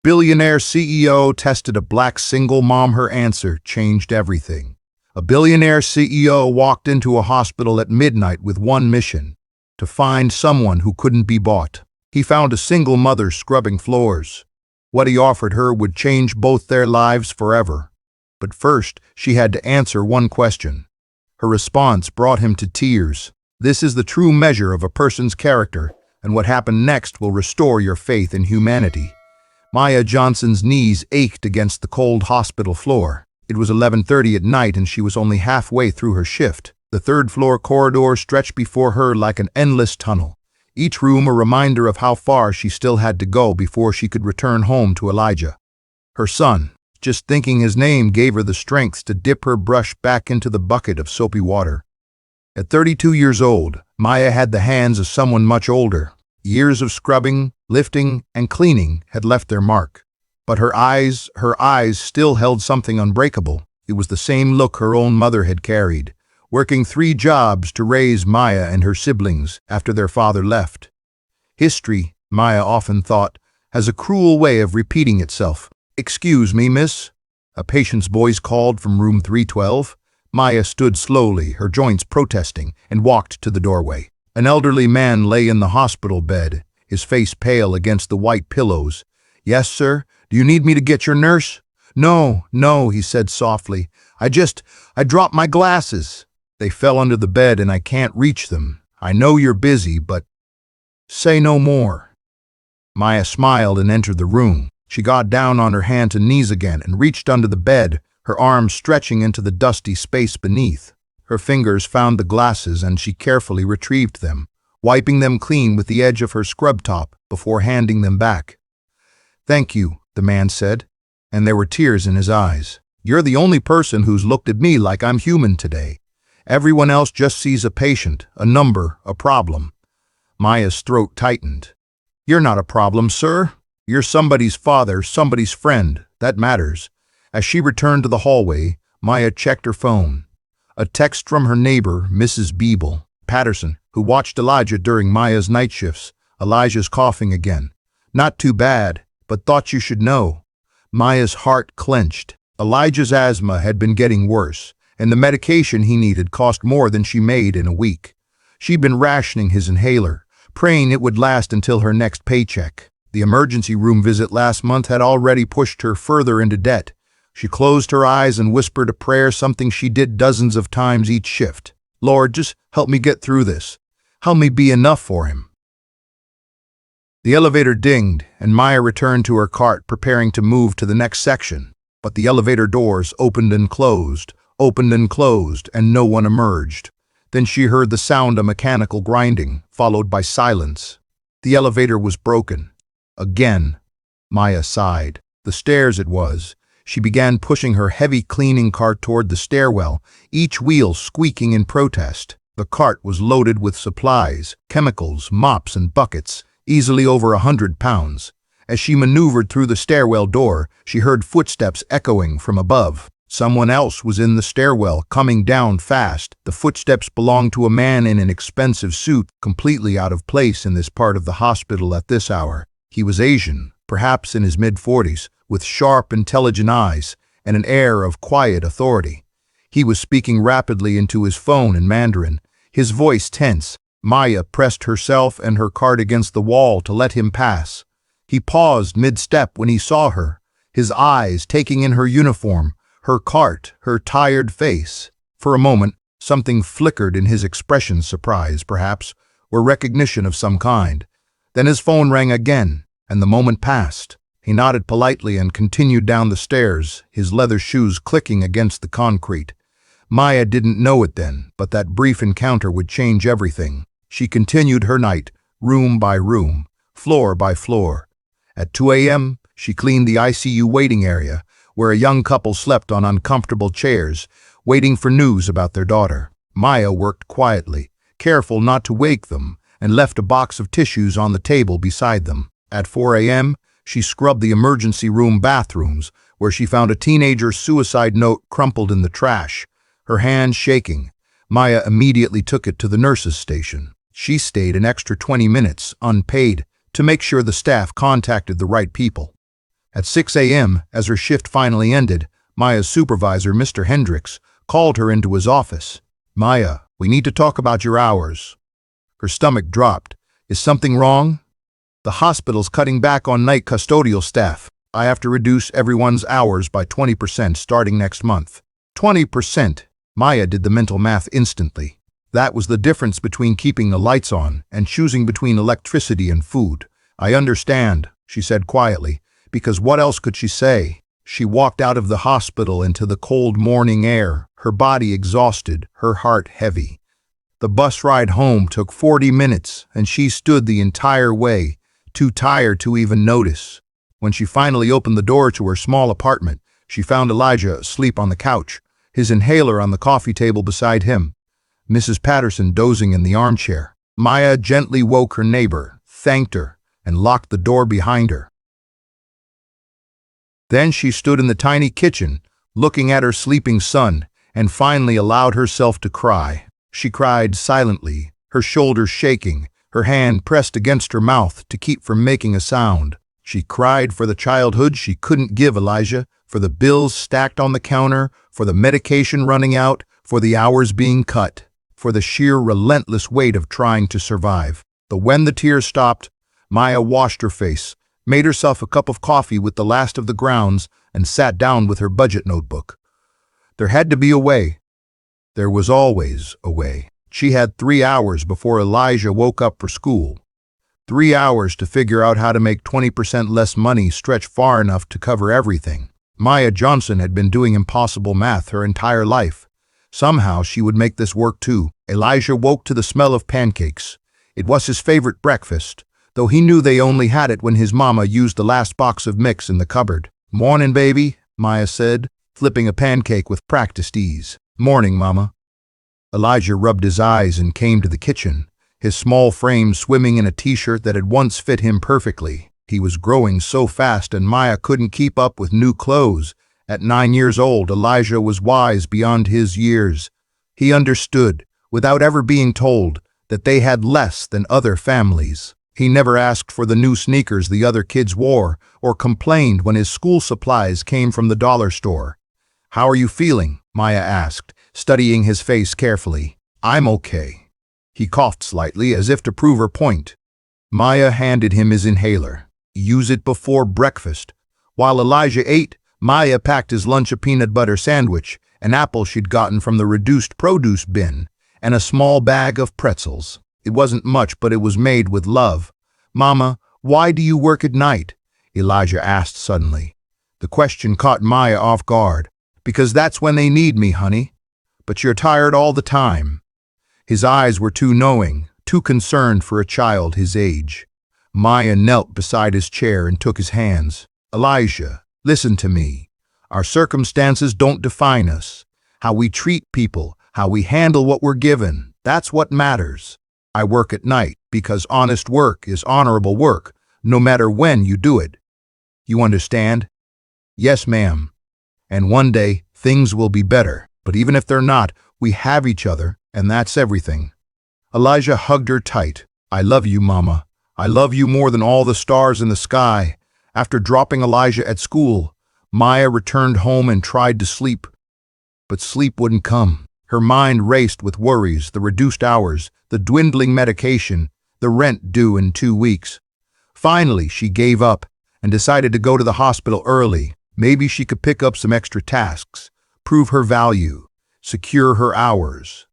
Billionaire CEO tested a black single mom. Her answer changed everything. A billionaire CEO walked into a hospital at midnight with one mission: to find someone who couldn't be bought. He found a single mother scrubbing floors. What he offered her would change both their lives forever. But first, she had to answer one question. Her response brought him to tears. This is the true measure of a person's character, and what happened next will restore your faith in humanity. Maya Johnson's knees ached against the cold hospital floor. It was 11:30 at night and she was only halfway through her shift. The third-floor corridor stretched before her like an endless tunnel, each room a reminder of how far she still had to go before she could return home to Elijah. Her son, just thinking his name gave her the strength to dip her brush back into the bucket of soapy water. At 32 years old, Maya had the hands of someone much older. Years of scrubbing, lifting, and cleaning had left their mark. But her eyes still held something unbreakable. It was the same look her own mother had carried, working 3 jobs to raise Maya and her siblings after their father left. History, Maya often thought, has a cruel way of repeating itself. "Excuse me, miss?" A patient's voice called from room 312. Maya stood slowly, her joints protesting, and walked to the doorway. An elderly man lay in the hospital bed, his face pale against the white pillows. "Yes, sir? Do you need me to get your nurse?" No, he said softly. I dropped my glasses. They fell under the bed and I can't reach them. I know you're busy, but..." "Say no more." Maya smiled and entered the room. She got down on her hands and knees again and reached under the bed, her arms stretching into the dusty space beneath. Her fingers found the glasses and she carefully retrieved them, wiping them clean with the edge of her scrub top before handing them back. "Thank you," the man said, and there were tears in his eyes. "You're the only person who's looked at me like I'm human today. Everyone else just sees a patient, a number, a problem." Maya's throat tightened. "You're not a problem, sir. You're somebody's father, somebody's friend. That matters." As she returned to the hallway, Maya checked her phone. A text from her neighbor, Mrs. Beeble Patterson, who watched Elijah during Maya's night shifts. "Elijah's coughing again. Not too bad, but thought you should know." Maya's heart clenched. Elijah's asthma had been getting worse, and the medication he needed cost more than she made in a week. She'd been rationing his inhaler, praying it would last until her next paycheck. The emergency room visit last month had already pushed her further into debt. She closed her eyes and whispered a prayer, something she did dozens of times each shift. "Lord, just help me get through this. Help me be enough for him." The elevator dinged, and Maya returned to her cart, preparing to move to the next section. But the elevator doors opened and closed, and no one emerged. Then she heard the sound of mechanical grinding, followed by silence. The elevator was broken. Again. Maya sighed. The stairs it was. She began pushing her heavy cleaning cart toward the stairwell, each wheel squeaking in protest. The cart was loaded with supplies, chemicals, mops, and buckets, easily over 100 pounds. As she maneuvered through the stairwell door, she heard footsteps echoing from above. Someone else was in the stairwell, coming down fast. The footsteps belonged to a man in an expensive suit, completely out of place in this part of the hospital at this hour. He was Asian, perhaps in his mid-40s, with sharp, intelligent eyes and an air of quiet authority. He was speaking rapidly into his phone in Mandarin, his voice tense. Maya pressed herself and her cart against the wall to let him pass. He paused mid-step when he saw her, his eyes taking in her uniform, her cart, her tired face. For a moment, something flickered in his expression, surprise, perhaps, or recognition of some kind. Then his phone rang again, and the moment passed. He nodded politely and continued down the stairs, his leather shoes clicking against the concrete. Maya didn't know it then, but that brief encounter would change everything. She continued her night, room by room, floor by floor. At 2 a.m., she cleaned the ICU waiting area, where a young couple slept on uncomfortable chairs, waiting for news about their daughter. Maya worked quietly, careful not to wake them, and left a box of tissues on the table beside them. At 4 a.m., she scrubbed the emergency room bathrooms, where she found a teenager's suicide note crumpled in the trash. Her hands shaking, Maya immediately took it to the nurse's station. She stayed an extra 20 minutes, unpaid, to make sure the staff contacted the right people. At 6 a.m., as her shift finally ended, Maya's supervisor, Mr. Hendricks, called her into his office. "Maya, we need to talk about your hours." Her stomach dropped. "Is something wrong?" "The hospital's cutting back on night custodial staff. I have to reduce everyone's hours by 20% starting next month." 20%? Maya did the mental math instantly. That was the difference between keeping the lights on and choosing between electricity and food. "I understand," she said quietly, because what else could she say? She walked out of the hospital into the cold morning air, her body exhausted, her heart heavy. The bus ride home took 40 minutes, and she stood the entire way, too tired to even notice. When she finally opened the door to her small apartment, she found Elijah asleep on the couch, his inhaler on the coffee table beside him, Mrs. Patterson dozing in the armchair. Maya gently woke her neighbor, thanked her, and locked the door behind her. Then she stood in the tiny kitchen, looking at her sleeping son, and finally allowed herself to cry. She cried silently, her shoulders shaking, her hand pressed against her mouth to keep from making a sound. She cried for the childhood she couldn't give Elijah, for the bills stacked on the counter, for the medication running out, for the hours being cut, for the sheer relentless weight of trying to survive. But when the tears stopped, Maya washed her face, made herself a cup of coffee with the last of the grounds, and sat down with her budget notebook. There had to be a way. There was always a way. She had 3 hours before Elijah woke up for school. 3 hours to figure out how to make 20% less money stretch far enough to cover everything. Maya Johnson had been doing impossible math her entire life. Somehow she would make this work too. Elijah woke to the smell of pancakes. It was his favorite breakfast, though he knew they only had it when his mama used the last box of mix in the cupboard. "Morning, baby," Maya said, flipping a pancake with practiced ease. "Morning, Mama." Elijah rubbed his eyes and came to the kitchen, his small frame swimming in a t-shirt that had once fit him perfectly. He was growing so fast and Maya couldn't keep up with new clothes. At 9 years old, Elijah was wise beyond his years. He understood, without ever being told, that they had less than other families. He never asked for the new sneakers the other kids wore, or complained when his school supplies came from the dollar store. "How are you feeling?" Maya asked, studying his face carefully. "I'm okay." He coughed slightly, as if to prove her point. Maya handed him his inhaler. "Use it before breakfast." While Elijah ate, Maya packed his lunch a peanut butter sandwich, an apple she'd gotten from the reduced produce bin, and a small bag of pretzels. It wasn't much, but it was made with love. "Mama, why do you work at night?" Elijah asked suddenly. The question caught Maya off guard. "Because that's when they need me, honey." "But you're tired all the time." His eyes were too knowing, too concerned for a child his age. Maya knelt beside his chair and took his hands. "Elijah, listen to me. Our circumstances don't define us. How we treat people, how we handle what we're given, that's what matters. I work at night because honest work is honorable work, no matter when you do it. You understand?" "Yes, ma'am. And one day, things will be better. But even if they're not, we have each other, and that's everything." Elijah hugged her tight. "I love you, Mama. I love you more than all the stars in the sky." After dropping Elijah at school, Maya returned home and tried to sleep. But sleep wouldn't come. Her mind raced with worries, the reduced hours, the dwindling medication, the rent due in 2 weeks. Finally, she gave up and decided to go to the hospital early. Maybe she could pick up some extra tasks, prove her value, secure her hours.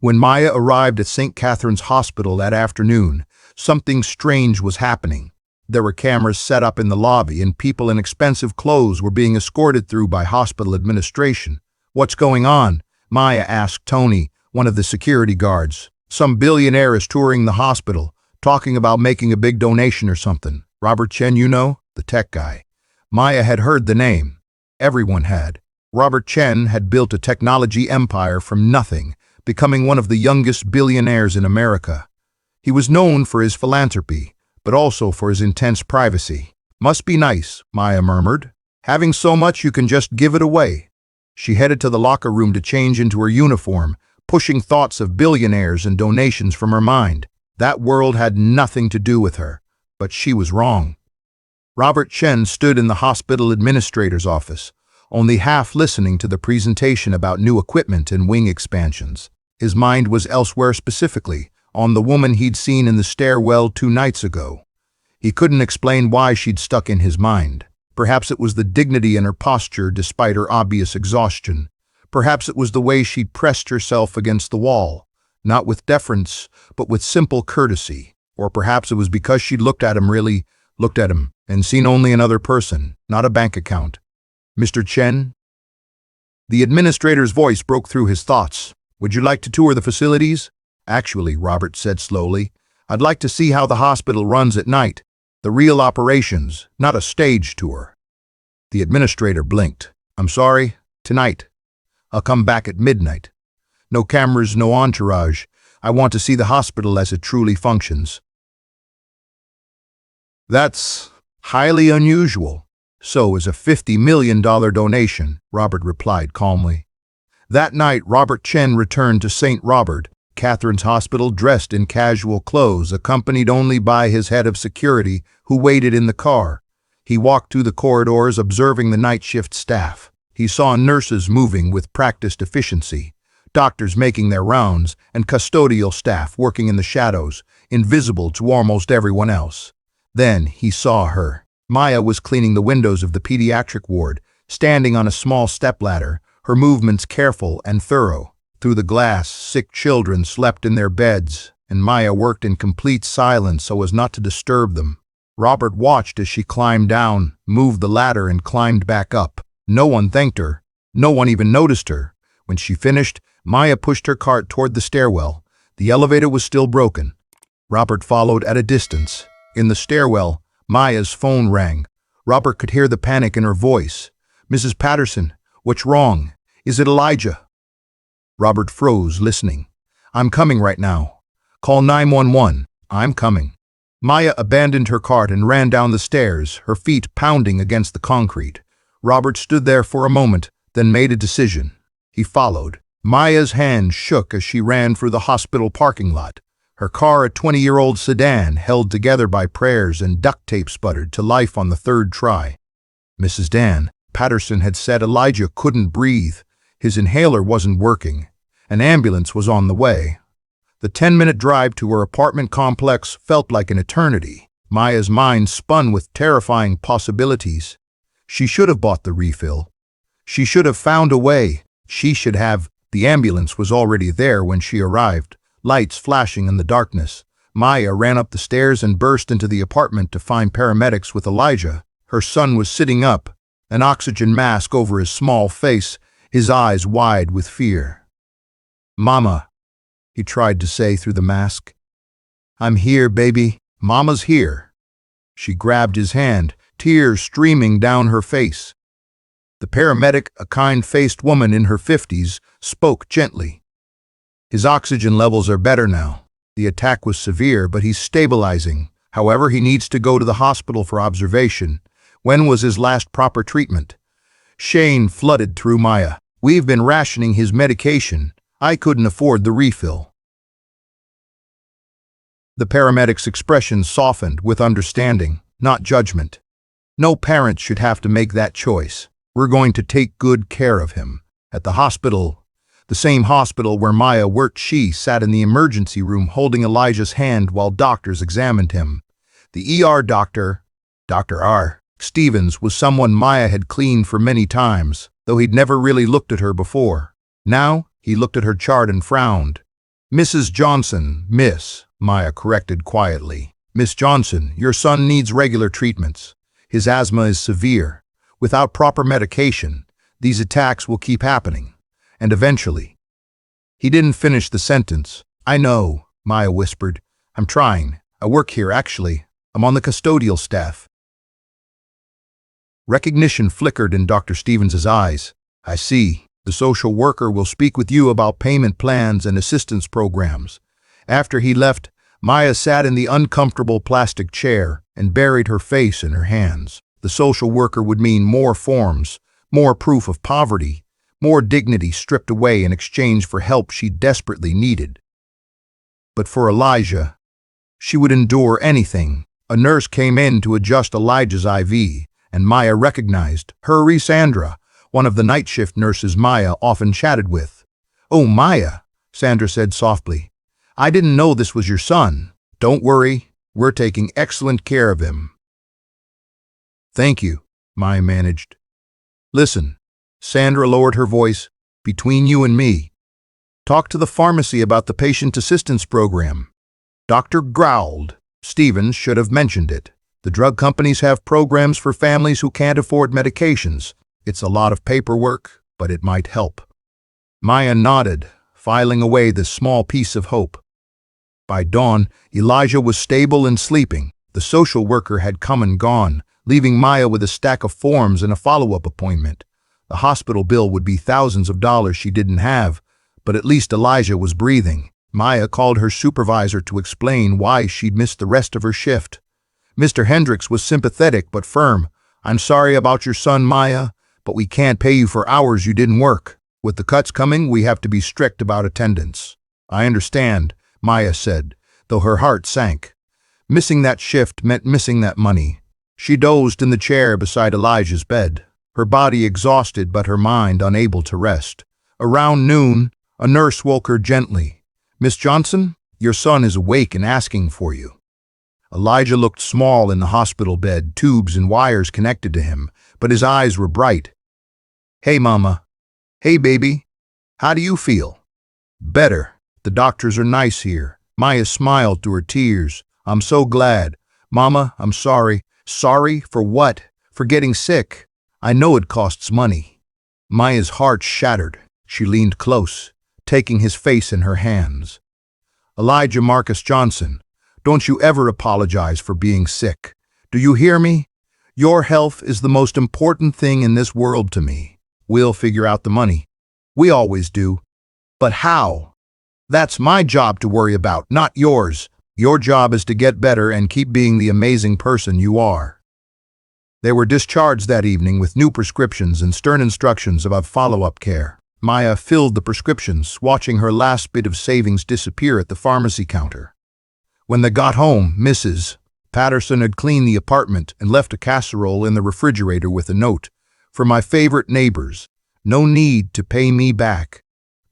When Maya arrived at St. Catherine's Hospital that afternoon, something strange was happening. There were cameras set up in the lobby, and people in expensive clothes were being escorted through by hospital administration. "What's going on?" Maya asked Tony, one of the security guards. "Some billionaire is touring the hospital, talking about making a big donation or something." "Robert Chen, you know? The tech guy." Maya had heard the name. Everyone had. Robert Chen had built a technology empire from nothing, becoming one of the youngest billionaires in America. He was known for his philanthropy, but also for his intense privacy. "Must be nice," Maya murmured. "Having so much you can just give it away." She headed to the locker room to change into her uniform, pushing thoughts of billionaires and donations from her mind. That world had nothing to do with her, but she was wrong. Robert Chen stood in the hospital administrator's office, only half listening to the presentation about new equipment and wing expansions. His mind was elsewhere, specifically on the woman he'd seen in the stairwell 2 nights ago. He couldn't explain why she'd stuck in his mind. Perhaps it was the dignity in her posture despite her obvious exhaustion. Perhaps it was the way she'd pressed herself against the wall, not with deference, but with simple courtesy. Or perhaps it was because she'd looked at him, and seen only another person, not a bank account. "Mr. Chen?" The administrator's voice broke through his thoughts. "Would you like to tour the facilities?" "Actually," Robert said slowly, "I'd like to see how the hospital runs at night. The real operations, not a stage tour." The administrator blinked. "I'm sorry, tonight. I'll come back at midnight. No cameras, no entourage. I want to see the hospital as it truly functions." "That's highly unusual. So is a $50 million donation," Robert replied calmly. That night, Robert Chen returned to St. Robert, Catherine's hospital, dressed in casual clothes, accompanied only by his head of security, who waited in the car. He walked through the corridors, observing the night shift staff. He saw nurses moving with practiced efficiency, doctors making their rounds, and custodial staff working in the shadows, invisible to almost everyone else. Then he saw her. Maya was cleaning the windows of the pediatric ward, standing on a small stepladder, her movements careful and thorough. Through the glass, sick children slept in their beds, and Maya worked in complete silence so as not to disturb them. Robert watched as she climbed down, moved the ladder, and climbed back up. No one thanked her. No one even noticed her. When she finished, Maya pushed her cart toward the stairwell. The elevator was still broken. Robert followed at a distance. In the stairwell, Maya's phone rang. Robert could hear the panic in her voice. "Mrs. Patterson, what's wrong? Is it Elijah?" Robert froze, listening. "I'm coming right now. Call 911. I'm coming." Maya abandoned her cart and ran down the stairs, her feet pounding against the concrete. Robert stood there for a moment, then made a decision. He followed. Maya's hand shook as she ran through the hospital parking lot. Her car, a 20-year-old sedan, held together by prayers and duct tape, sputtered to life on the third try. "Mrs. Dan," Patterson had said, "Elijah couldn't breathe. His inhaler wasn't working. An ambulance was on the way." The 10-minute drive to her apartment complex felt like an eternity. Maya's mind spun with terrifying possibilities. She should have bought the refill. She should have found a way. She should have. The ambulance was already there when she arrived, lights flashing in the darkness. Maya ran up the stairs and burst into the apartment to find paramedics with Elijah. Her son was sitting up, an oxygen mask over his small face, his eyes wide with fear. "Mama," he tried to say through the mask. "I'm here, baby. Mama's here." She grabbed his hand, tears streaming down her face. The paramedic, a kind-faced woman in her 50s, spoke gently. "His oxygen levels are better now. The attack was severe, but he's stabilizing. However, he needs to go to the hospital for observation. When was his last proper treatment?" Shame flooded through Maya. "We've been rationing his medication. I couldn't afford the refill." The paramedic's expression softened with understanding, not judgment. "No parent should have to make that choice. We're going to take good care of him." At the hospital, the same hospital where Maya worked, she sat in the emergency room holding Elijah's hand while doctors examined him. The ER doctor, Dr. R. Stevens, was someone Maya had cleaned for many times, though he'd never really looked at her before. Now, he looked at her chart and frowned. "Mrs. Johnson, Miss," Maya corrected quietly. "Miss Johnson, your son needs regular treatments. His asthma is severe. Without proper medication, these attacks will keep happening. And eventually—" He didn't finish the sentence. "I know," Maya whispered. "I'm trying. I work here, actually. I'm on the custodial staff." Recognition flickered in Dr. Stevens' eyes. "I see. The social worker will speak with you about payment plans and assistance programs." After he left, Maya sat in the uncomfortable plastic chair and buried her face in her hands. The social worker would mean more forms, more proof of poverty, more dignity stripped away in exchange for help she desperately needed. But for Elijah, she would endure anything, A nurse came in to adjust Elijah's IV, and Maya recognized her Sandra, one of the night shift nurses Maya often chatted with. "Oh, Maya," Sandra said softly. "I didn't know this was your son. Don't worry, we're taking excellent care of him." "Thank you," Maya managed. "Listen," Sandra lowered her voice, "between you and me. Talk to the pharmacy about the patient assistance program." Doctor growled. "Stevens should have mentioned it. The drug companies have programs for families who can't afford medications. It's a lot of paperwork, but it might help." Maya nodded, filing away this small piece of hope. By dawn, Elijah was stable and sleeping. The social worker had come and gone, leaving Maya with a stack of forms and a follow-up appointment. The hospital bill would be thousands of dollars she didn't have, but at least Elijah was breathing. Maya called her supervisor to explain why she'd missed the rest of her shift. Mr. Hendricks was sympathetic but firm. "I'm sorry about your son, Maya, but we can't pay you for hours you didn't work. With the cuts coming, we have to be strict about attendance." "I understand," Maya said, though her heart sank. Missing that shift meant missing that money. She dozed in the chair beside Elijah's bed, her body exhausted but her mind unable to rest. Around noon, a nurse woke her gently. "Miss Johnson, your son is awake and asking for you." Elijah looked small in the hospital bed, tubes and wires connected to him, but his eyes were bright. "Hey, Mama. Hey, baby. How do you feel?" "Better. The doctors are nice here." Maya smiled through her tears. "I'm so glad. Mama, I'm sorry." "Sorry for what?" "For getting sick. I know it costs money." Maya's heart shattered. She leaned close, taking his face in her hands. "Elijah Marcus Johnson, don't you ever apologize for being sick. Do you hear me? Your health is the most important thing in this world to me. We'll figure out the money. We always do. But how? That's my job to worry about, not yours. Your job is to get better and keep being the amazing person you are." They were discharged that evening with new prescriptions and stern instructions about follow-up care. Maya filled the prescriptions, watching her last bit of savings disappear at the pharmacy counter. When they got home, Mrs. Patterson had cleaned the apartment and left a casserole in the refrigerator with a note, "For my favorite neighbors, no need to pay me back."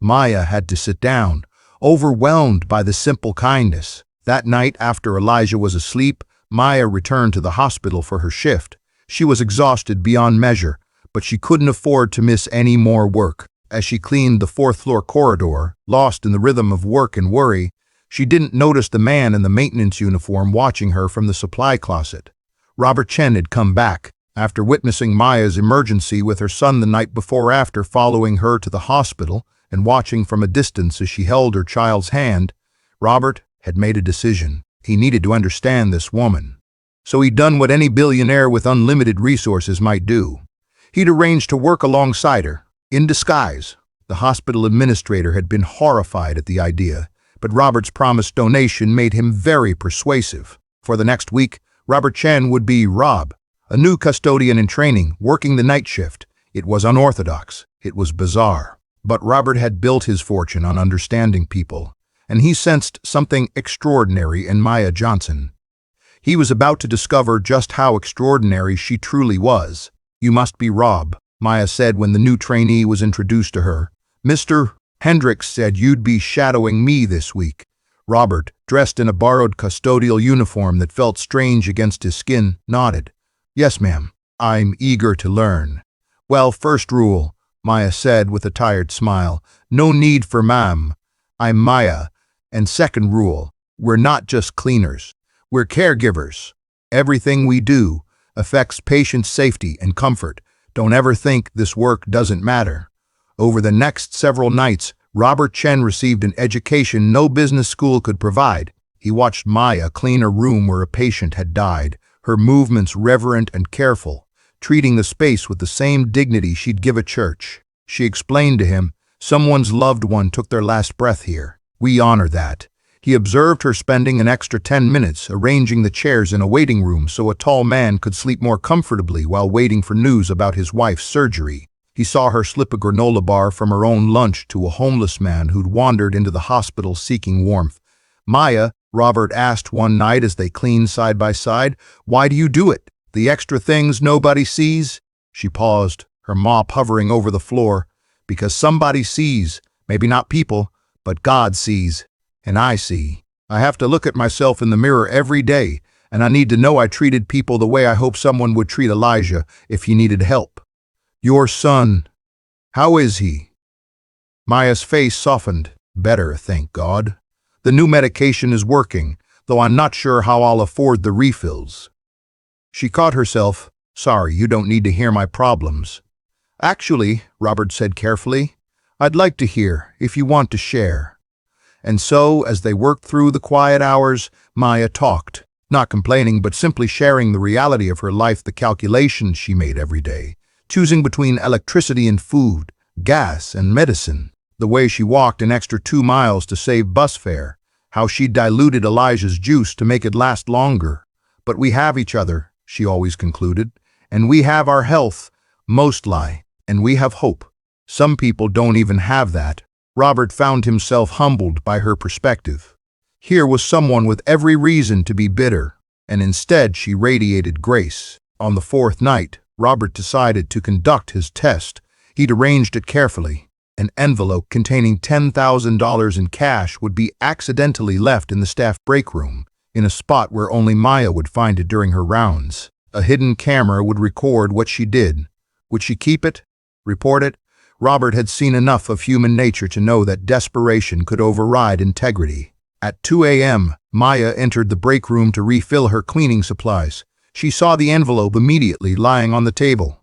Maya had to sit down, overwhelmed by the simple kindness. That night, after Elijah was asleep, Maya returned to the hospital for her shift. She was exhausted beyond measure, but she couldn't afford to miss any more work. As she cleaned the fourth-floor corridor, lost in the rhythm of work and worry, she didn't notice the man in the maintenance uniform watching her from the supply closet. Robert Chen had come back. After witnessing Maya's emergency with her son the night before, after following her to the hospital and watching from a distance as she held her child's hand, Robert had made a decision. He needed to understand this woman. So he'd done what any billionaire with unlimited resources might do. He'd arranged to work alongside her, in disguise. The hospital administrator had been horrified at the idea, but Robert's promised donation made him very persuasive. For the next week, Robert Chen would be Rob, a new custodian in training, working the night shift. It was unorthodox. It was bizarre. But Robert had built his fortune on understanding people, and he sensed something extraordinary in Maya Johnson. He was about to discover just how extraordinary she truly was. "You must be Rob," Maya said when the new trainee was introduced to her. "Mr. Hendricks said you'd be shadowing me this week." Robert, dressed in a borrowed custodial uniform that felt strange against his skin, nodded. "Yes, ma'am. I'm eager to learn." "Well, first rule," Maya said with a tired smile, "no need for ma'am. I'm Maya. And second rule, we're not just cleaners. We're caregivers. Everything we do affects patient safety and comfort. Don't ever think this work doesn't matter." Over the next several nights, Robert Chen received an education no business school could provide. He watched Maya clean a room where a patient had died, her movements reverent and careful, treating the space with the same dignity she'd give a church. She explained to him, "Someone's loved one took their last breath here. We honor that." He observed her spending an extra 10 minutes arranging the chairs in a waiting room so a tall man could sleep more comfortably while waiting for news about his wife's surgery. He saw her slip a granola bar from her own lunch to a homeless man who'd wandered into the hospital seeking warmth. Maya Robert asked one night as they cleaned side by side. "Why do you do it? The extra things nobody sees?" She paused, her mop hovering over the floor. "Because somebody sees, maybe not people, but God sees, and I see. I have to look at myself in the mirror every day, and I need to know I treated people the way I hope someone would treat Elijah if he needed help." "Your son, how is he?" Maya's face softened. "Better, thank God. The new medication is working, though I'm not sure how I'll afford the refills." She caught herself. "Sorry, you don't need to hear my problems." "Actually," Robert said carefully, "I'd like to hear, if you want to share." And so, as they worked through the quiet hours, Maya talked, not complaining but simply sharing the reality of her life, the calculations she made every day, choosing between electricity and food, gas and medicine, the way she walked an extra 2 miles to save bus fare, how she diluted Elijah's juice to make it last longer. "But we have each other," she always concluded, "and we have our health, most lie, and we have hope. Some people don't even have that." Robert found himself humbled by her perspective. Here was someone with every reason to be bitter, and instead she radiated grace. On the 4th night, Robert decided to conduct his test. He'd arranged it carefully. An envelope containing $10,000 in cash would be accidentally left in the staff break room, in a spot where only Maya would find it during her rounds. A hidden camera would record what she did. Would she keep it? Report it? Robert had seen enough of human nature to know that desperation could override integrity. At 2 a.m., Maya entered the break room to refill her cleaning supplies. She saw the envelope immediately lying on the table.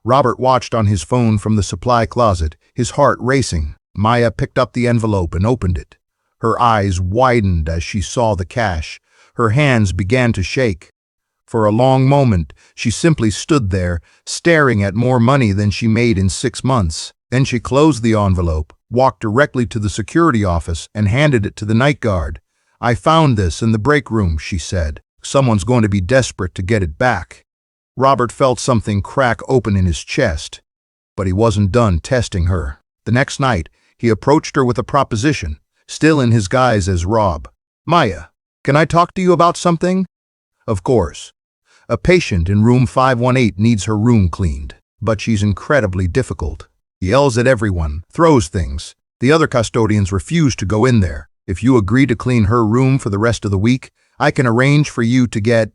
Robert watched on his phone from the supply closet, his heart racing. Maya picked up the envelope and opened it. Her eyes widened as she saw the cash. Her hands began to shake. For a long moment, she simply stood there, staring at more money than she made in 6 months. Then she closed the envelope, walked directly to the security office, and handed it to the night guard. "I found this in the break room," she said. "Someone's going to be desperate to get it back." Robert felt something crack open in his chest, but he wasn't done testing her. The next night, he approached her with a proposition, still in his guise as Rob. "Maya, can I talk to you about something?" "Of course. A patient in room 518 needs her room cleaned, but she's incredibly difficult. Yells at everyone, throws things. The other custodians refuse to go in there. If you agree to clean her room for the rest of the week, I can arrange for you to get,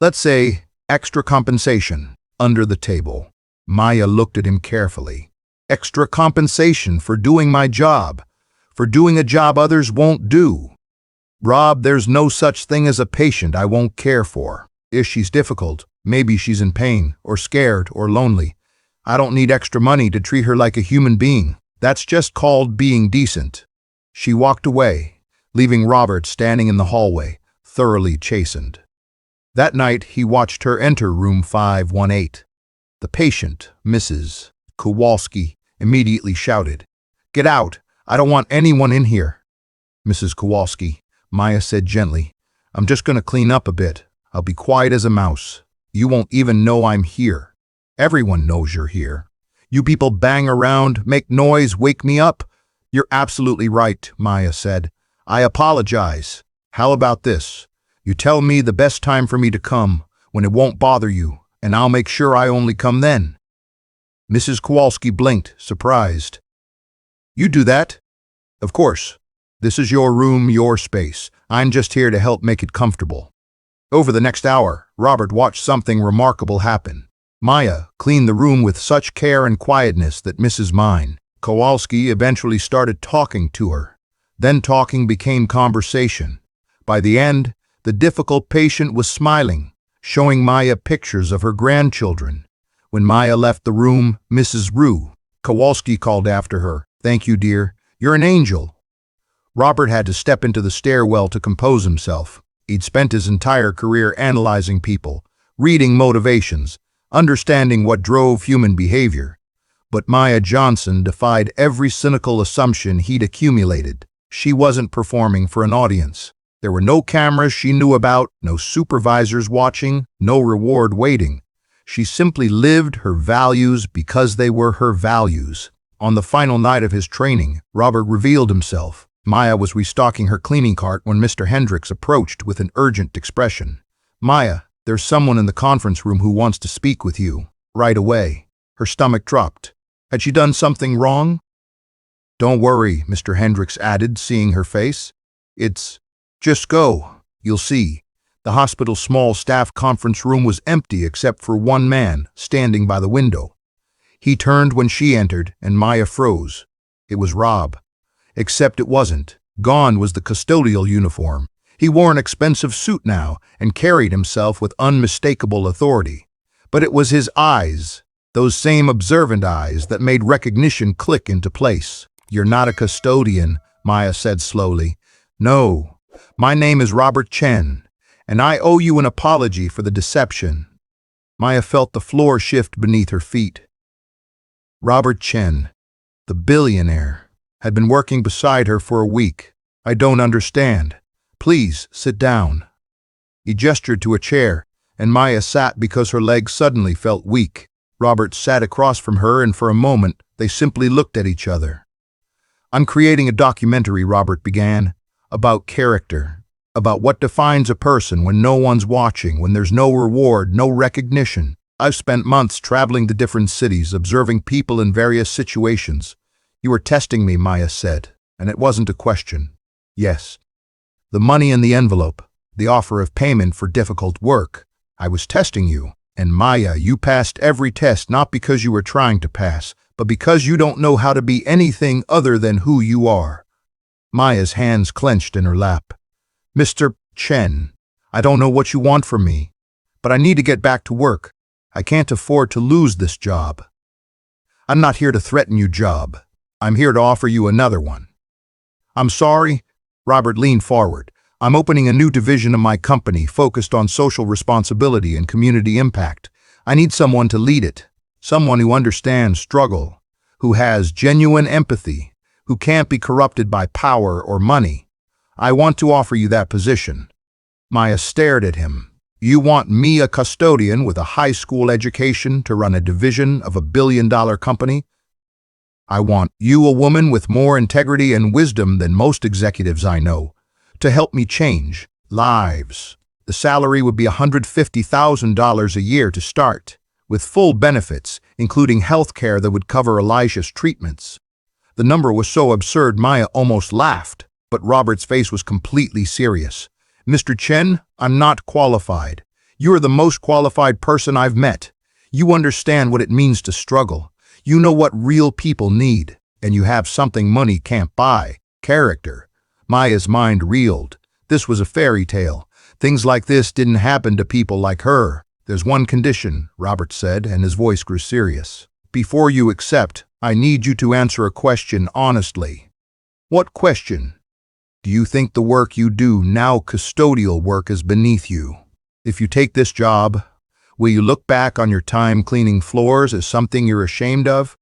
let's say, extra compensation under the table." Maya looked at him carefully. "Extra compensation for doing my job, for doing a job others won't do." "Rob, there's no such thing as a patient I won't care for. If she's difficult, maybe she's in pain, or scared, or lonely. I don't need extra money to treat her like a human being. That's just called being decent." She walked away, leaving Robert standing in the hallway, thoroughly chastened. That night, he watched her enter room 518. The patient, Mrs. Kowalski, immediately shouted, "Get out! I don't want anyone in here." "Mrs. Kowalski," Maya said gently, "I'm just going to clean up a bit. I'll be quiet as a mouse. You won't even know I'm here. Everyone knows you're here. You people bang around, make noise, wake me up." "You're absolutely right," Maya said. "I apologize. How about this? You tell me the best time for me to come, when it won't bother you, and I'll make sure I only come then." Mrs. Kowalski blinked, surprised. "You do that?" "Of course. This is your room, your space. I'm just here to help make it comfortable." Over the next hour, Robert watched something remarkable happen. Maya cleaned the room with such care and quietness that Mrs. Kowalski eventually started talking to her. Then talking became conversation. By the end, the difficult patient was smiling, showing Maya pictures of her grandchildren. When Maya left the room, Mrs. Kowalski called after her, "Thank you, dear. You're an angel." Robert had to step into the stairwell to compose himself. He'd spent his entire career analyzing people, reading motivations, understanding what drove human behavior. But Maya Johnson defied every cynical assumption he'd accumulated. She wasn't performing for an audience. There were no cameras she knew about, no supervisors watching, no reward waiting. She simply lived her values because they were her values. On the final night of his training, Robert revealed himself. Maya was restocking her cleaning cart when Mr. Hendricks approached with an urgent expression. "Maya, there's someone in the conference room who wants to speak with you." Right away, her stomach dropped. Had she done something wrong? "Don't worry," Mr. Hendricks added, seeing her face. Just go. You'll see." The hospital's small staff conference room was empty except for one man standing by the window. He turned when she entered, and Maya froze. It was Rob. Except it wasn't. Gone was the custodial uniform. He wore an expensive suit now and carried himself with unmistakable authority. But it was his eyes, those same observant eyes, that made recognition click into place. "You're not a custodian," Maya said slowly. "No, my name is Robert Chen, and I owe you an apology for the deception." Maya felt the floor shift beneath her feet. Robert Chen, the billionaire, had been working beside her for a week. "I don't understand. Please, sit down." He gestured to a chair, and Maya sat because her legs suddenly felt weak. Robert sat across from her, and for a moment they simply looked at each other. "I'm creating a documentary," Robert began, "about character, about what defines a person when no one's watching, when there's no reward, no recognition. I've spent months traveling to different cities, observing people in various situations." "You were testing me," Maya said, and it wasn't a question. "Yes. The money in the envelope, the offer of payment for difficult work. I was testing you. And Maya, you passed every test not because you were trying to pass, but because you don't know how to be anything other than who you are." Maya's hands clenched in her lap. "Mr. Chen, I don't know what you want from me, but I need to get back to work. I can't afford to lose this job." "I'm not here to threaten you, job. I'm here to offer you another one." "I'm sorry." Robert leaned forward. "I'm opening a new division of my company focused on social responsibility and community impact. I need someone to lead it, someone who understands struggle, who has genuine empathy, who can't be corrupted by power or money. I want to offer you that position." Maya stared at him. "You want me, a custodian with a high school education, to run a division of $1 billion company? I want you, a woman with more integrity and wisdom than most executives I know, to help me change lives. The salary would be $150,000 a year to start, with full benefits, including health care that would cover Elijah's treatments." The number was so absurd Maya almost laughed, but Robert's face was completely serious. "Mr. Chen, I'm not qualified. You are the most qualified person I've met. You understand what it means to struggle. You know what real people need, and you have something money can't buy: character." Maya's mind reeled. This was a fairy tale. Things like this didn't happen to people like her. "There's one condition," Robert said, and his voice grew serious. "Before you accept, I need you to answer a question honestly." "What question?" "Do you think the work you do now, custodial work, is beneath you? If you take this job, will you look back on your time cleaning floors as something you're ashamed of?"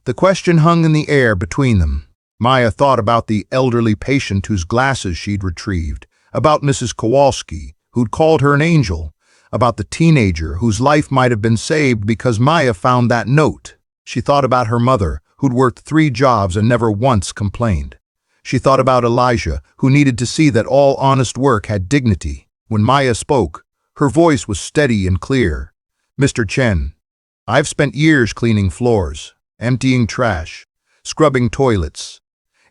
The question hung in the air between them. Maya thought about the elderly patient whose glasses she'd retrieved, about Mrs. Kowalski, who'd called her an angel, about the teenager whose life might have been saved because Maya found that note. She thought about her mother, who'd worked 3 jobs and never once complained. She thought about Elijah, who needed to see that all honest work had dignity. When Maya spoke, her voice was steady and clear. "Mr. Chen, I've spent years cleaning floors, emptying trash, scrubbing toilets,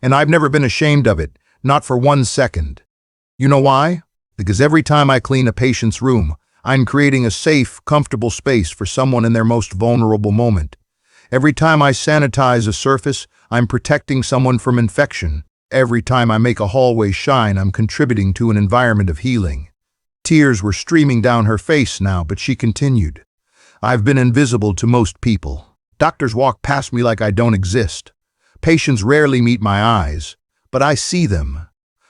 and I've never been ashamed of it, not for 1 second. You know why? Because every time I clean a patient's room, I'm creating a safe, comfortable space for someone in their most vulnerable moment. Every time I sanitize a surface, I'm protecting someone from infection. Every time I make a hallway shine, I'm contributing to an environment of healing." Tears were streaming down her face now, but she continued. "I've been invisible to most people. Doctors walk past me like I don't exist. Patients rarely meet my eyes, but I see them.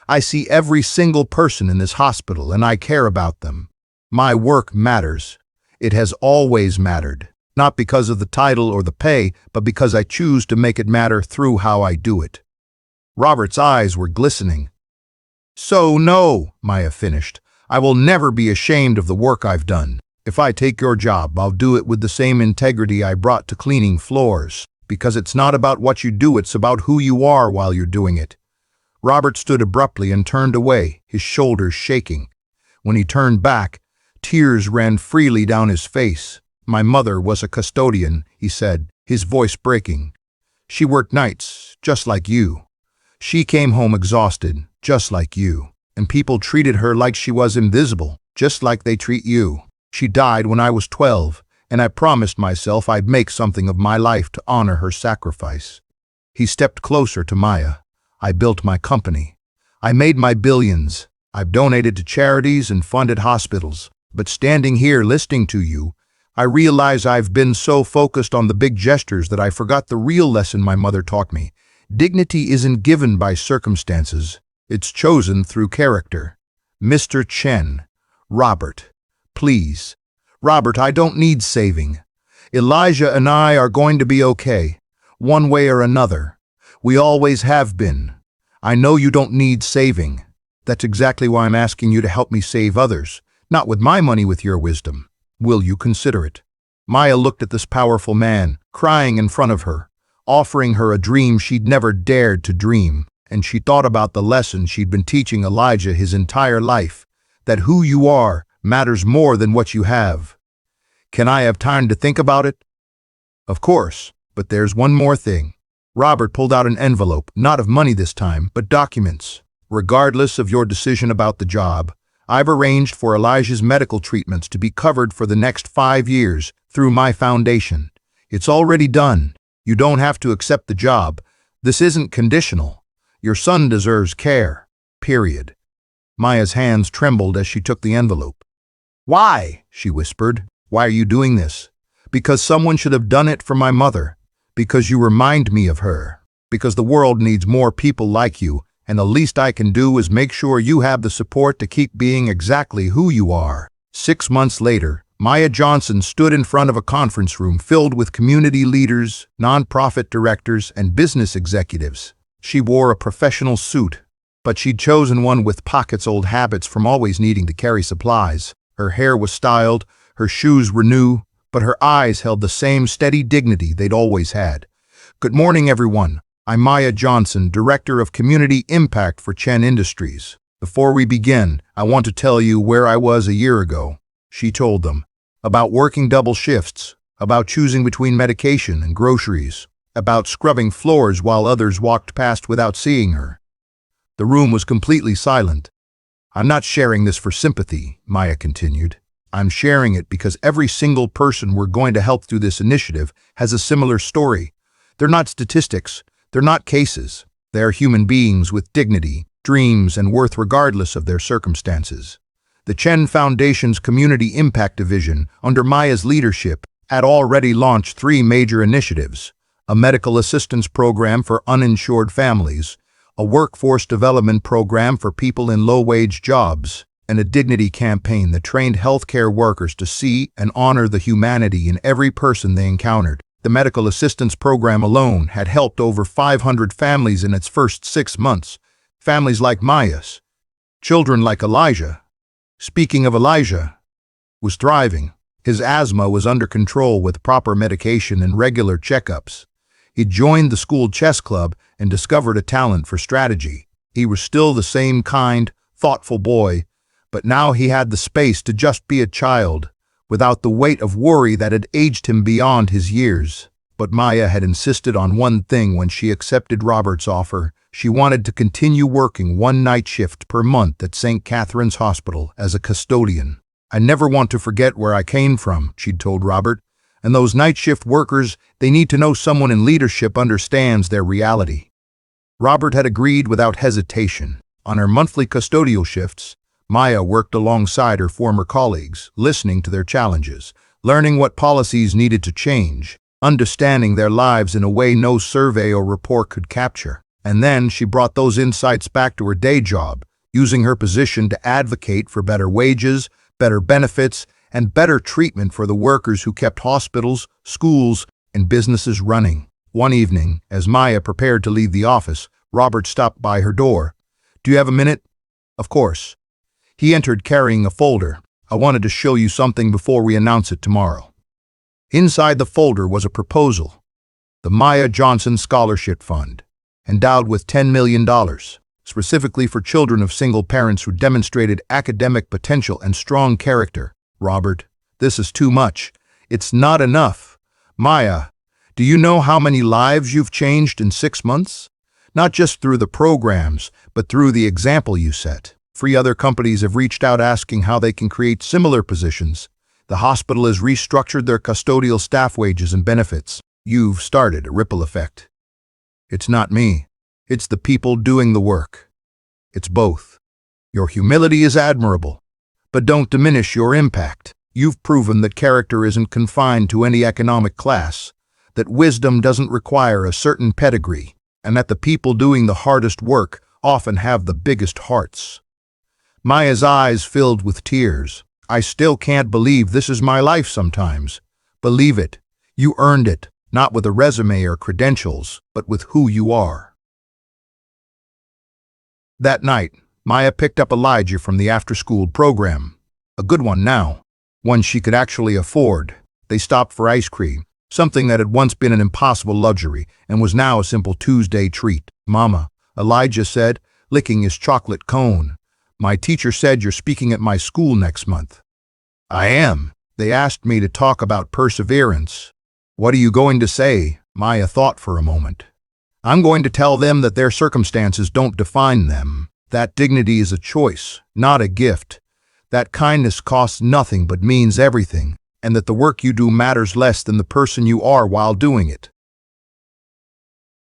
I see every single person in this hospital, and I care about them. My work matters. It has always mattered, not because of the title or the pay, but because I choose to make it matter through how I do it." Robert's eyes were glistening. "So no," Maya finished, "I will never be ashamed of the work I've done. If I take your job, I'll do it with the same integrity I brought to cleaning floors, because it's not about what you do, it's about who you are while you're doing it. Robert stood abruptly and turned away, his shoulders shaking. When he turned back, tears ran freely down his face. "My mother was a custodian," he said, his voice breaking. "She worked nights, just like you. She came home exhausted, just like you. And people treated her like she was invisible, just like they treat you. She died when I was 12, and I promised myself I'd make something of my life to honor her sacrifice." He stepped closer to Maya. "I built my company. I made my billions. I've donated to charities and funded hospitals. But standing here listening to you, I realize I've been so focused on the big gestures that I forgot the real lesson my mother taught me. Dignity isn't given by circumstances. It's chosen through character." "Mr. Chen." "Robert, please." "Robert, I don't need saving. Elijah and I are going to be okay, one way or another. We always have been. I know you don't need saving. That's exactly why I'm asking you to help me save others, not with my money, with your wisdom. Will you consider it?" Maya looked at this powerful man, crying in front of her, offering her a dream she'd never dared to dream, and she thought about the lesson she'd been teaching Elijah his entire life, that who you are matters more than what you have. "Can I have time to think about it?" "Of course, but there's one more thing." Robert pulled out an envelope, not of money this time, but documents. "Regardless of your decision about the job, I've arranged for Elijah's medical treatments to be covered for the next 5 years through my foundation. It's already done. You don't have to accept the job. This isn't conditional. Your son deserves care. Period." Maya's hands trembled as she took the envelope. "Why?" she whispered. "Why are you doing this?" "Because someone should have done it for my mother. Because you remind me of her. Because the world needs more people like you, and the least I can do is make sure you have the support to keep being exactly who you are." 6 months later, Maya Johnson stood in front of a conference room filled with community leaders, nonprofit directors, and business executives. She wore a professional suit, but she'd chosen one with pockets, old habits from always needing to carry supplies. Her hair was styled, her shoes were new, but her eyes held the same steady dignity they'd always had. "Good morning, everyone. I'm Maya Johnson, Director of Community Impact for Chen Industries. Before we begin, I want to tell you where I was a year ago," she told them. "About working double shifts, about choosing between medication and groceries, about scrubbing floors while others walked past without seeing her." The room was completely silent. "I'm not sharing this for sympathy," Maya continued. "I'm sharing it because every single person we're going to help through this initiative has a similar story. They're not statistics, they're not cases. They're human beings with dignity, dreams, and worth regardless of their circumstances." The Chen Foundation's Community Impact Division, under Maya's leadership, had already launched 3 major initiatives: a medical assistance program for uninsured families, a workforce development program for people in low-wage jobs, and a dignity campaign that trained healthcare workers to see and honor the humanity in every person they encountered. The medical assistance program alone had helped over 500 families in its first 6 months, families like Maya's, children like Elijah. Speaking of Elijah, was thriving. His asthma was under control with proper medication and regular checkups. He joined the school chess club and discovered a talent for strategy. He was still the same kind, thoughtful boy, but now he had the space to just be a child, without the weight of worry that had aged him beyond his years. But Maya had insisted on one thing when she accepted Robert's offer. She wanted to continue working 1 night shift per month at St. Catherine's Hospital as a custodian. "I never want to forget where I came from," she'd told Robert, "and those night shift workers, they need to know someone in leadership understands their reality." Robert had agreed without hesitation. On her monthly custodial shifts, Maya worked alongside her former colleagues, listening to their challenges, learning what policies needed to change, understanding their lives in a way no survey or report could capture. And then she brought those insights back to her day job, using her position to advocate for better wages, better benefits, and better treatment for the workers who kept hospitals, schools, and businesses running. One evening, as Maya prepared to leave the office, Robert stopped by her door. "Do you have a minute?" "Of course." He entered carrying a folder. "I wanted to show you something before we announce it tomorrow." Inside the folder was a proposal. The Maya Johnson Scholarship Fund, endowed with $10 million, specifically for children of single parents who demonstrated academic potential and strong character. Robert, this is too much. It's not enough. Maya, do you know how many lives you've changed in 6 months? Not just through the programs, but through the example you set. 3 other companies have reached out asking how they can create similar positions. The hospital has restructured their custodial staff wages and benefits. You've started a ripple effect. It's not me. It's the people doing the work. It's both. Your humility is admirable, but don't diminish your impact. You've proven that character isn't confined to any economic class, that wisdom doesn't require a certain pedigree, and that the people doing the hardest work often have the biggest hearts. Maya's eyes filled with tears. I still can't believe this is my life sometimes. Believe it. You earned it, not with a resume or credentials, but with who you are. That night, Maya picked up Elijah from the after-school program. A good one now, one she could actually afford. They stopped for ice cream, something that had once been an impossible luxury and was now a simple Tuesday treat. Mama, Elijah said, licking his chocolate cone. My teacher said you're speaking at my school next month. I am. They asked me to talk about perseverance. What are you going to say? Maya thought for a moment. I'm going to tell them that their circumstances don't define them. That dignity is a choice, not a gift. That kindness costs nothing but means everything, and that the work you do matters less than the person you are while doing it.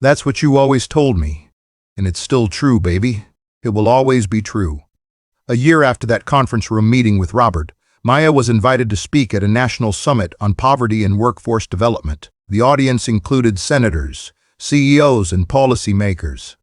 That's what you always told me, and it's still true, baby. It will always be true. A year after that conference room meeting with Robert, Maya was invited to speak at a national summit on poverty and workforce development. The audience included senators, CEOs, and policymakers.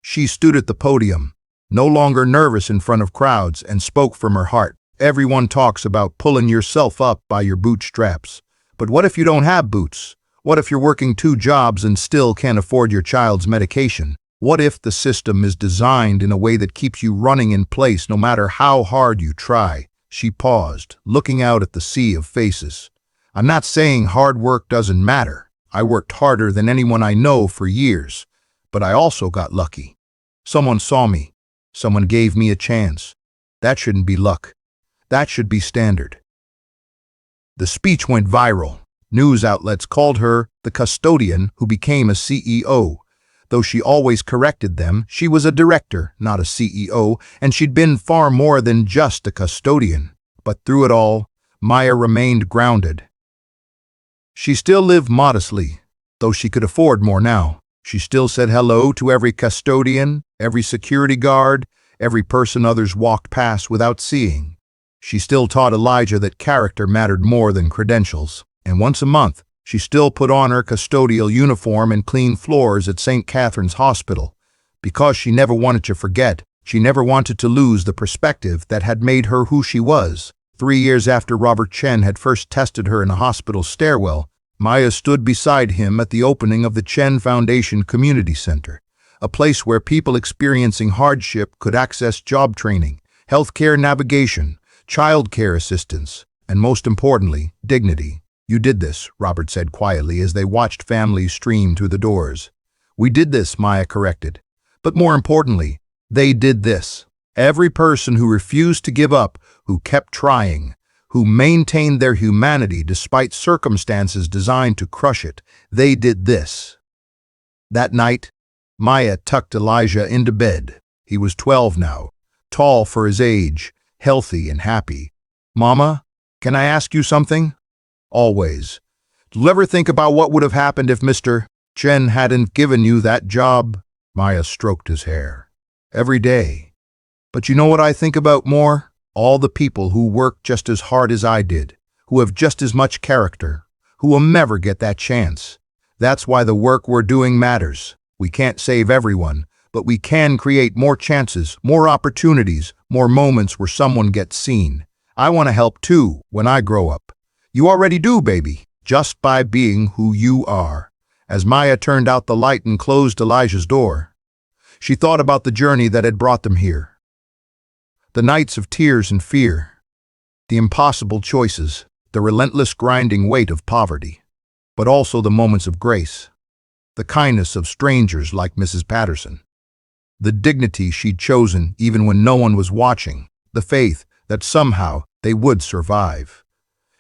She stood at the podium, no longer nervous in front of crowds, and spoke from her heart. Everyone talks about pulling yourself up by your bootstraps. But what if you don't have boots? What if you're working 2 jobs and still can't afford your child's medication? What if the system is designed in a way that keeps you running in place no matter how hard you try? She paused, looking out at the sea of faces. I'm not saying hard work doesn't matter. I worked harder than anyone I know for years. But I also got lucky. Someone saw me. Someone gave me a chance. That shouldn't be luck. That should be standard. The speech went viral. News outlets called her the custodian who became a CEO. Though she always corrected them, she was a director, not a CEO, and she'd been far more than just a custodian. But through it all, Maya remained grounded. She still lived modestly, though she could afford more now. She still said hello to every custodian, every security guard, every person others walked past without seeing. She still taught Elijah that character mattered more than credentials. And once a month, she still put on her custodial uniform and cleaned floors at St. Catherine's Hospital. Because she never wanted to forget, she never wanted to lose the perspective that had made her who she was. 3 years after Robert Chen had first tested her in a hospital stairwell, Maya stood beside him at the opening of the Chen Foundation Community Center, a place where people experiencing hardship could access job training, healthcare navigation, child care assistance, and most importantly, dignity. You did this, Robert said quietly as they watched families stream through the doors. We did this, Maya corrected. But more importantly, they did this. Every person who refused to give up, who kept trying, who maintained their humanity despite circumstances designed to crush it, they did this. That night, Maya tucked Elijah into bed. He was 12 now, tall for his age, healthy and happy. Mama, can I ask you something? Always. Do you ever think about what would have happened if Mr. Chen hadn't given you that job? Maya stroked his hair. Every day. But you know what I think about more? All the people who work just as hard as I did, who have just as much character, who will never get that chance. That's why the work we're doing matters. We can't save everyone, but we can create more chances, more opportunities, more moments where someone gets seen. I want to help too when I grow up. You already do, baby, just by being who you are. As Maya turned out the light and closed Elijah's door, she thought about the journey that had brought them here. The nights of tears and fear, the impossible choices, the relentless grinding weight of poverty, but also the moments of grace, the kindness of strangers like Mrs. Patterson. the dignity she'd chosen even when no one was watching, the faith that somehow they would survive.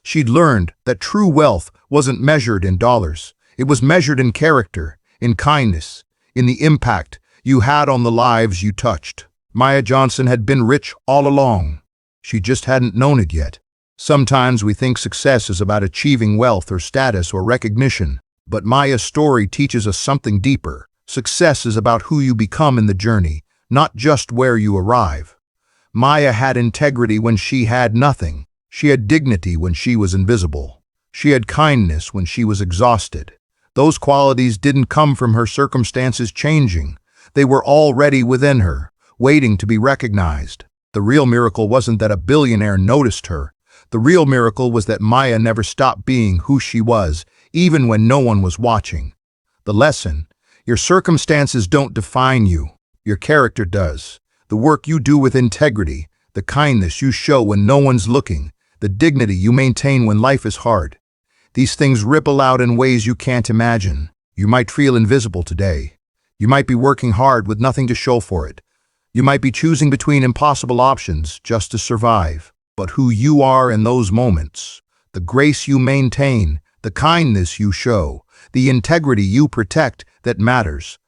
She'd learned that true wealth wasn't measured in dollars. It was measured in character, in kindness, in the impact you had on the lives you touched. Maya Johnson had been rich all along. She just hadn't known it yet. Sometimes we think success is about achieving wealth or status or recognition, but Maya's story teaches us something deeper. Success is about who you become in the journey, not just where you arrive. Maya had integrity when she had nothing. She had dignity when she was invisible. She had kindness when she was exhausted. Those qualities didn't come from her circumstances changing. They were already within her, waiting to be recognized. The real miracle wasn't that a billionaire noticed her. The real miracle was that Maya never stopped being who she was, even when no one was watching. The lesson: your circumstances don't define you. Your character does. The work you do with integrity, the kindness you show when no one's looking, the dignity you maintain when life is hard. These things ripple out in ways you can't imagine. You might feel invisible today. You might be working hard with nothing to show for it. You might be choosing between impossible options just to survive. But who you are in those moments, the grace you maintain, the kindness you show, the integrity you protect, that matters.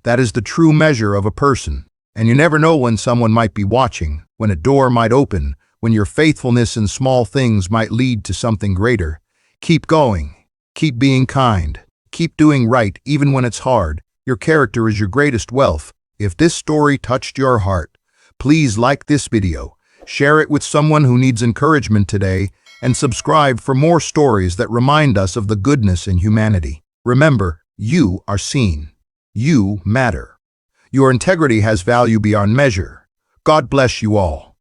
That is the true measure of a person. And you never know when someone might be watching, when a door might open, when your faithfulness in small things might lead to something greater. Keep going. Keep being kind. Keep doing right even when it's hard. Your character is your greatest wealth. If this story touched your heart, please like this video, share it with someone who needs encouragement today, and subscribe for more stories that remind us of the goodness in humanity. Remember, you are seen. You matter. Your integrity has value beyond measure. God bless you all.